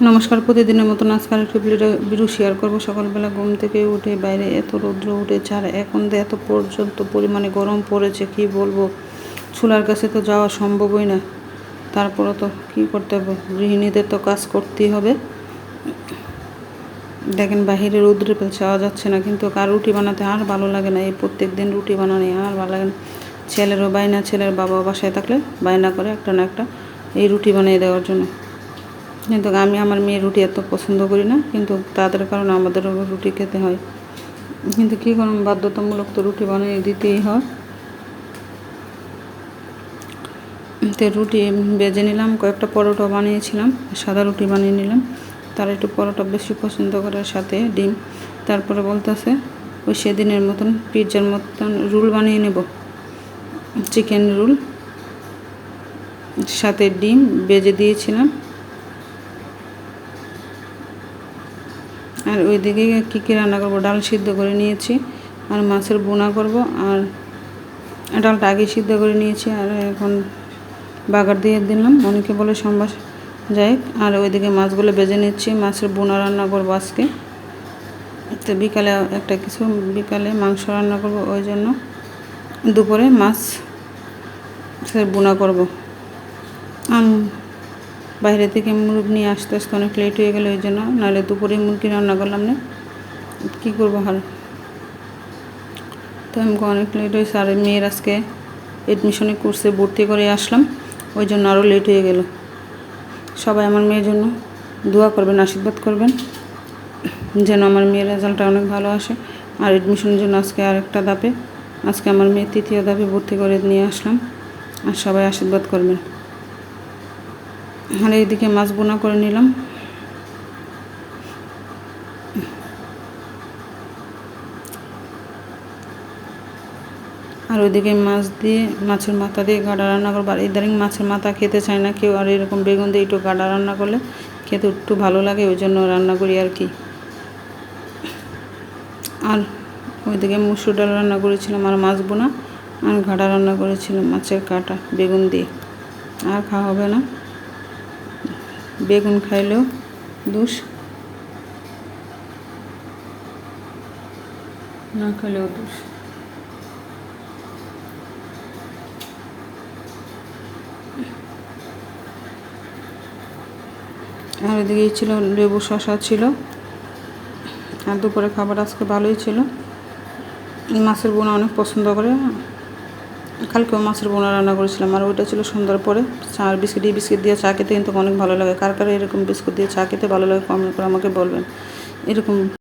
নমস্কার। প্রতিদিনের মতন আজকে আরেকটি ভিডিও শেয়ার করবো। সকালবেলা ঘুম থেকে উঠে বাইরে এত রৌদ্র উঠেছে, আর এখন এত পর্যন্ত পরিমাণে গরম পড়েছে কি বলবো। চুলার কাছে তো যাওয়া সম্ভবই না, তারপরে তো কী করতে হবে, গৃহিণীদের তো কাজ করতেই হবে। দেখেন বাহিরে রৌদ্রে যাওয়া যাচ্ছে না, কিন্তু আর রুটি বানাতে আর ভালো লাগে না। এই প্রত্যেক দিন রুটি বানানো আর ভালো লাগে না। ছেলেরও বায়না, ছেলের বাবা বাসায় থাকলে বায়না করে একটা না একটা এই রুটি বানিয়ে দেওয়ার জন্য। কিন্তু আমি আমার মেয়ের রুটি এত পছন্দ করি না, কিন্তু তাদের কারণে আমাদেরও রুটি খেতে হয়। কিন্তু কী করুন, বাধ্যতামূলক তো রুটি বানিয়ে দিতেই হয়। তো রুটি বেজে নিলাম, কয়েকটা পরোটা বানিয়েছিলাম, সাদা রুটি বানিয়ে নিলাম। তারা একটু পরোটা বেশি পছন্দ করে, সাথে ডিম। তারপরে বলতেছে ওই সেদিনের মতন পিৎজার মতন রোল বানিয়ে নেব, চিকেন রোল, সাথে ডিম বেজে দিয়েছিলাম। আর ওইদিকে কী রান্না করবো, ডাল সিদ্ধ করে নিয়েছি, আর মাছের বোনা করব। আর ডালটা আগে সিদ্ধ করে নিয়েছি, আর এখন বাগার দিয়ে দিলাম। অনেকে বলে সম্বাস যাই। আর ওইদিকে মাছগুলো বেজে নিচ্ছি, মাছের বোনা রান্না করবো আজকে। তো বিকালে একটা কিছু, বিকালে মাংস রান্না করব, ওই জন্য দুপুরে মাছ বোনা করব। বাইরে থেকে মুরগি নিয়ে আসতে আসতে অনেক লেট হয়ে গেলো, ওই জন্য, নাহলে দুপুরে মুরগি রান্না করলাম না, কী করবো হাল। তো আমাকে অনেক লেট হয়েছে। আর মেয়ের আজকে এডমিশনে কোর্সে ভর্তি করে আসলাম, ওই জন্য আরও লেট হয়ে গেল। সবাই আমার মেয়ের জন্য দোয়া করবেন, আশীর্বাদ করবেন যেন আমার মেয়ের রেজাল্টটা অনেক ভালো আসে। আর এডমিশনের জন্য আজকে আরেকটা ধাপে, আজকে আমার মেয়ে তৃতীয় ধাপে ভর্তি করে নিয়ে আসলাম। আর সবাই আশীর্বাদ করবেন। আর এইদিকে মাছ বোনা করে নিলাম। আর ওইদিকে মাছ দিয়ে, মাছের মাথা দিয়ে গাডা রান্না করবো। আর ইদানিং মাছের মাথা খেতে চায় না কেউ, আর এরকম বেগুন দিয়ে একটু গাডা রান্না করলে খেতে একটু ভালো লাগে, ওই জন্য রান্না করি আর কি। আর ওইদিকে মুসুর ডাল রান্না করেছিলাম, আর মাছ বোনা আর গাডা রান্না করেছিলাম মাছের কাঁটা বেগুন দিয়ে। আর খাওয়া হবে না, বেগুন খাইলেও দোষ, না খাইলেও দোষ। আর ওইদিকে ছিল লেবু শশা ছিল। আর দুপুরে খাবার আজকে ভালোই ছিল। মাছের বোনা অনেক পছন্দ করে, কালকেও মাছের বোনা রান্না করেছিলাম। আর ওইটা ছিল সন্ধ্যার পরে চা আর বিস্কিট। এই বিস্কিট দিয়ে চা খেতে কিন্তু অনেক ভালো লাগে। কার কার এরকম বিস্কুট দিয়ে চা খেতে ভালো লাগে কমেন্ট করে আমাকে বলবেন। এরকম